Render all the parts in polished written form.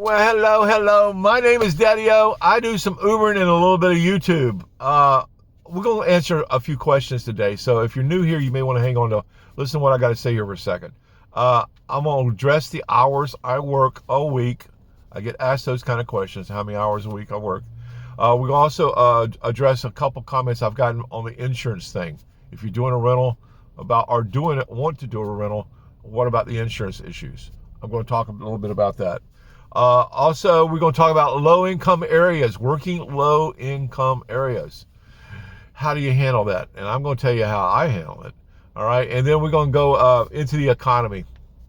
Well, hello. My name is Daddy-O. I do some Ubering and a little bit of YouTube. We're going to answer a few questions today. So if you're new here, you may want to hang on to listen to what I got to say here for a second. I'm going to address the hours I work a week. I get asked those kind of questions, how many hours a week I work. We'll also address a couple comments I've gotten on the insurance thing. If you're doing a rental want to do a rental, what about the insurance issues? I'm going to talk a little bit about that. Also, we're going to talk about low-income areas, working low-income areas. How do you handle that? And I'm going to tell you how I handle it. All right, and then we're going to go into the economy.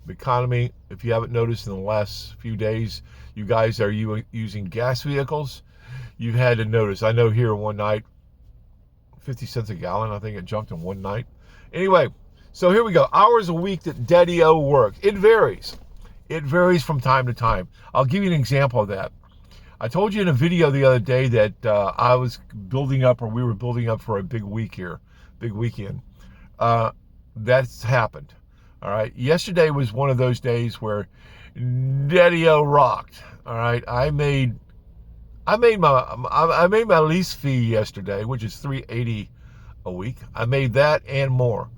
The economy, if you haven't noticed in the last few days, you guys are using gas vehicles. You've had to notice. I know here one night, 50 cents a gallon, I think it jumped in one night. Anyway, so here we go. Hours a week that Daddy-O works. It varies. It varies from time to time. I'll give you an example of that. I told you in a video the other day that I was building up, or we were building up for a big week here, big weekend. That's happened. All right. Yesterday was one of those days where Daddy-O rocked. All right. I made my lease fee yesterday, which is $380 a week. I made that and more.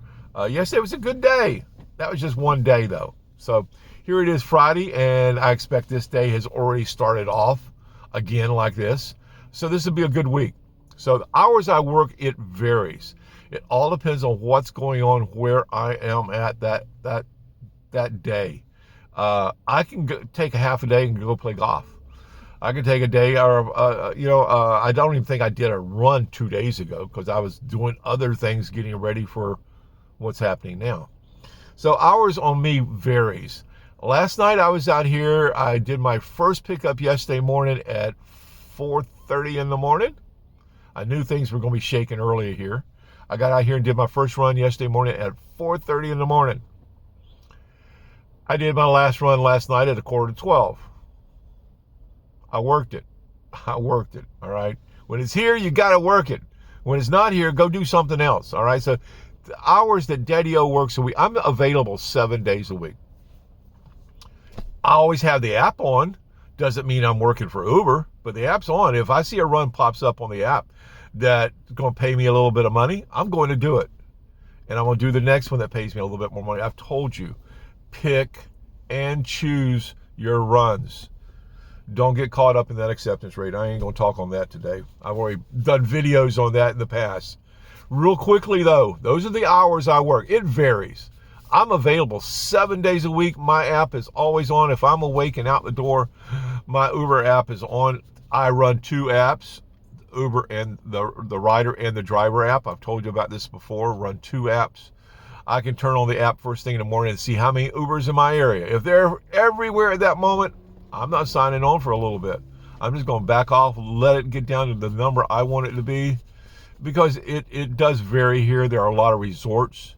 Yesterday was a good day. That was just one day though. So here it is Friday, and I expect this day has already started off again like this. So this will be a good week. So the hours I work, it varies. It all depends on what's going on, where I am at that day. I can take a half a day and go play golf. I can take a day, or I don't even think I did a run 2 days ago because I was doing other things, getting ready for what's happening now. So hours on me varies. Last night I was out here. I did my first pickup yesterday morning at 4:30 in the morning. I knew things were going to be shaking earlier here. I got out here and did my first run yesterday morning at 4:30 in the morning. I did my last run last night at 11:45. I worked it. All right. When it's here, you got to work it. When it's not here, go do something else. All right. So the hours that Daddy-O works a week, I'm available 7 days a week. I always have the app on. Doesn't mean I'm working for Uber, but the app's on. If I see a run pops up on the app that's going to pay me a little bit of money, I'm going to do it. And I'm going to do the next one that pays me a little bit more money. I've told you, pick and choose your runs. Don't get caught up in that acceptance rate. I ain't going to talk on that today. I've already done videos on that in the past. Real quickly, though, those are the hours I work. It varies. I'm available 7 days a week. My app is always on. If I'm awake and out the door, my Uber app is on. I run two apps, Uber and the rider and the driver app. I've told you about this before. Run two apps. I can turn on the app first thing in the morning and see how many Ubers in my area. If they're everywhere at that moment, I'm not signing on for a little bit. I'm just going to back off, let it get down to the number I want it to be, because it does vary here. There are a lot of resorts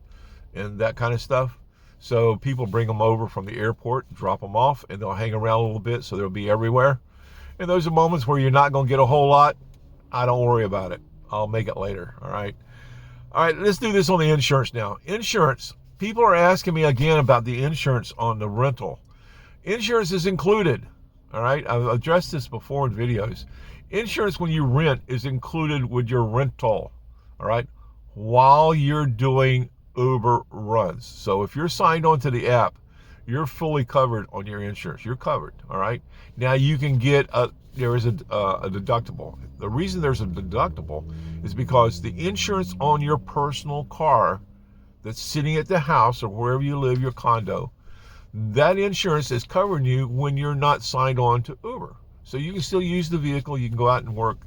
and that kind of stuff. So people bring them over from the airport, drop them off, and they'll hang around a little bit, so they'll be everywhere. And those are moments where you're not going to get a whole lot. I don't worry about it. I'll make it later, all right? All right, let's do this on the insurance now. Insurance. People are asking me again about the insurance on the rental. Insurance is included, all right? I've addressed this before in videos. Insurance when you rent is included with your rental, all right, while you're doing Uber runs. So if you're signed on to the app, you're fully covered on your insurance. You're covered, all right? Now you can get there is a deductible. The reason there's a deductible is because the insurance on your personal car that's sitting at the house or wherever you live, your condo, that insurance is covering you when you're not signed on to Uber. So you can still use the vehicle. You can go out and work,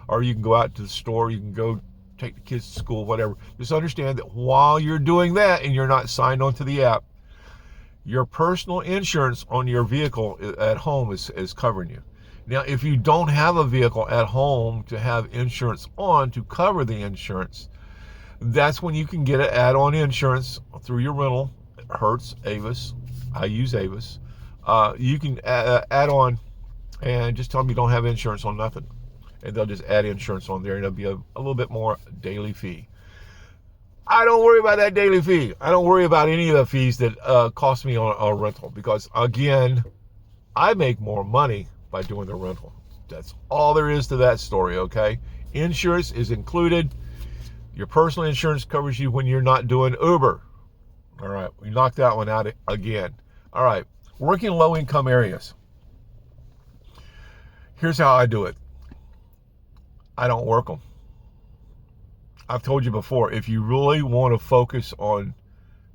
or you can go out to the store. You can go take the kids to school, whatever. Just understand that while you're doing that and you're not signed on to the app, your personal insurance on your vehicle at home is covering you. Now, if you don't have a vehicle at home to have insurance on to cover the insurance, that's when you can get an add-on insurance through your rental. Hertz, Avis. I use Avis. You can add on and just tell them you don't have insurance on nothing. And they'll just add insurance on there, and it'll be a little bit more daily fee. I don't worry about that daily fee. I don't worry about any of the fees that cost me on a rental, because, again, I make more money by doing the rental. That's all there is to that story, okay? Insurance is included. Your personal insurance covers you when you're not doing Uber. All right, we knocked that one out again. All right, working low-income areas. Here's how I do it. I don't work them. I've told you before, if you really want to focus on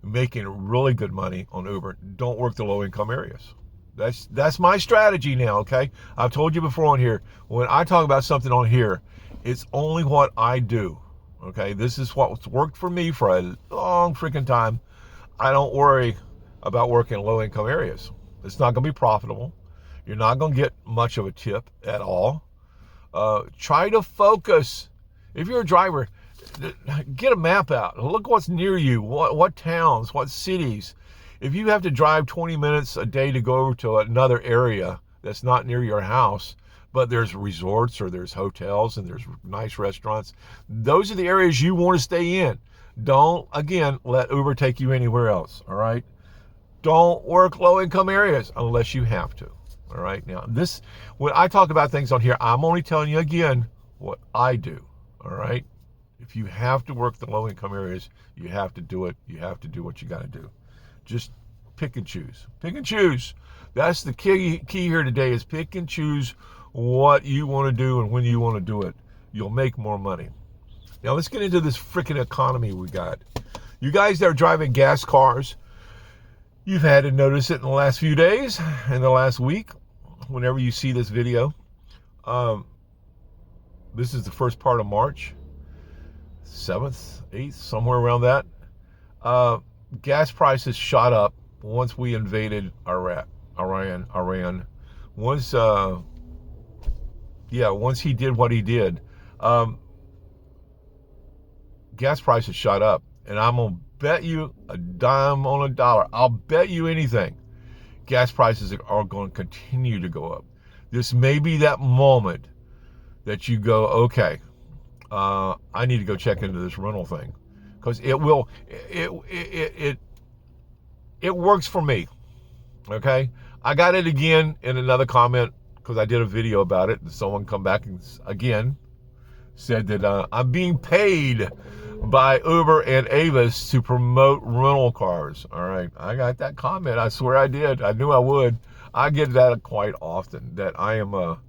making really good money on Uber, don't work the low-income areas. That's my strategy now, okay? I've told you before on here, when I talk about something on here, it's only what I do, okay? This is what's worked for me for a long freaking time. I don't worry about working in low-income areas. It's not going to be profitable. You're not going to get much of a tip at all. Try to focus. If you're a driver, get a map out. Look what's near you, what towns, what cities. If you have to drive 20 minutes a day to go over to another area that's not near your house, but there's resorts or there's hotels and there's nice restaurants, those are the areas you want to stay in. Don't, again, let Uber take you anywhere else, all right? Don't work low-income areas unless you have to, all right? Now, when I talk about things on here, I'm only telling you, again, what I do, all right? If you have to work the low-income areas, you have to do it. You have to do what you got to do. Just pick and choose. Pick and choose. That's the key here today, is pick and choose what you want to do and when you want to do it. You'll make more money. Now, let's get into this freaking economy we got. You guys that are driving gas cars, you've had to notice it in the last few days, in the last week, whenever you see this video. This is the first part of March. 7th, 8th, somewhere around that. Gas prices shot up once we invaded Iran. Once he did what he did, gas prices shot up. And I'm going to bet you a dime on a dollar. I'll bet you anything. Gas prices are going to continue to go up. This may be that moment that you go, okay, I need to go check into this rental thing, because it works for me. Okay, I got it again in another comment because I did a video about it. Someone come back and again said that I'm being paid by Uber and Avis to promote rental cars. All right, I got that comment. I swear I did. I knew I would. I get that quite often. That I am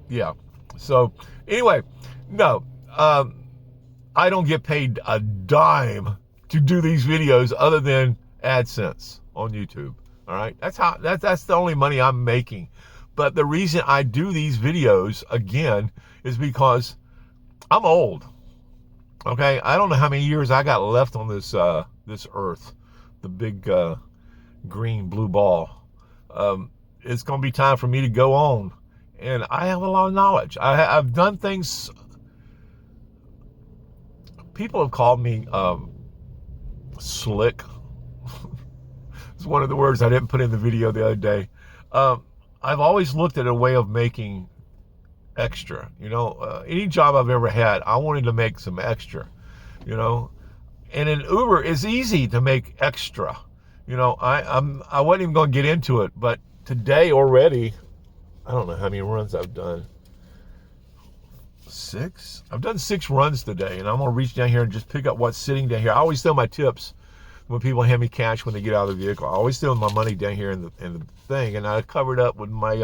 yeah. So anyway, no, I don't get paid a dime to do these videos other than AdSense on YouTube. All right, that's the only money I'm making. But the reason I do these videos again is because I'm old. Okay, I don't know how many years I got left on this this earth, the big green blue ball. It's going to be time for me to go on. And I have a lot of knowledge. I've done things. People have called me slick. It's one of the words I didn't put in the video the other day. I've always looked at a way of making extra. You know, any job I've ever had, I wanted to make some extra. You know, and in Uber, it's easy to make extra. You know, I wasn't even going to get into it, but today already, I don't know how many runs I've done. 6? I've done 6 runs today, and I'm going to reach down here and just pick up what's sitting down here. I always throw my tips when people hand me cash when they get out of the vehicle. I always throw my money down here in the thing, and I cover it up with my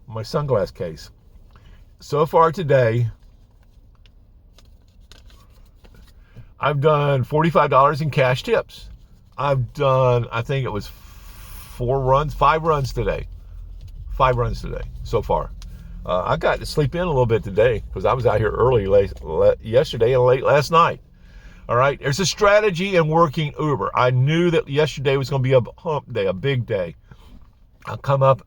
my sunglass case. So far today, I've done $45 in cash tips. I've done, I think it was 5 runs today. 5 runs today so far. I got to sleep in a little bit today because I was out here early yesterday and late last night. All right, there's a strategy in working Uber. I knew that yesterday was going to be a hump day, a big day. I come out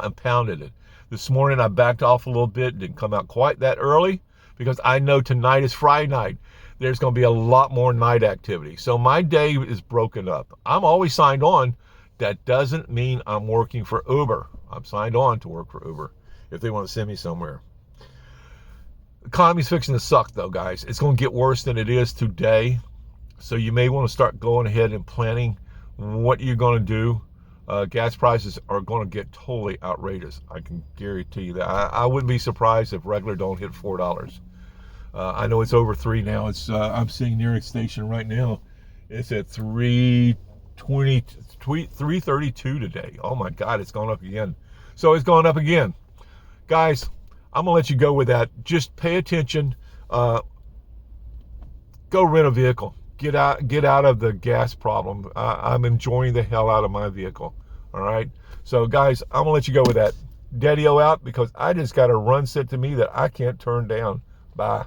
and pounded it. This morning I backed off a little bit, didn't come out quite that early because I know tonight is Friday night. There's going to be a lot more night activity. So my day is broken up. I'm always signed on. That doesn't mean I'm working for Uber. I'm signed on to work for Uber if they want to send me somewhere. The economy's fixing to suck, though, guys. It's going to get worse than it is today. So you may want to start going ahead and planning what you're going to do gas prices are going to get totally outrageous. I can guarantee you that. I wouldn't be surprised if regular don't hit $4. I know it's over 3 now. It's I'm seeing near station right now. It's at 320, 332 today. Oh my God, it's gone up again. So it's gone up again, guys. I'm gonna let you go with that. Just pay attention. Go rent a vehicle. Get out of the gas problem. I'm enjoying the hell out of my vehicle. All right. So guys, I'm gonna let you go with that. Daddy-o out, because I just got a run set to me that I can't turn down. Bye.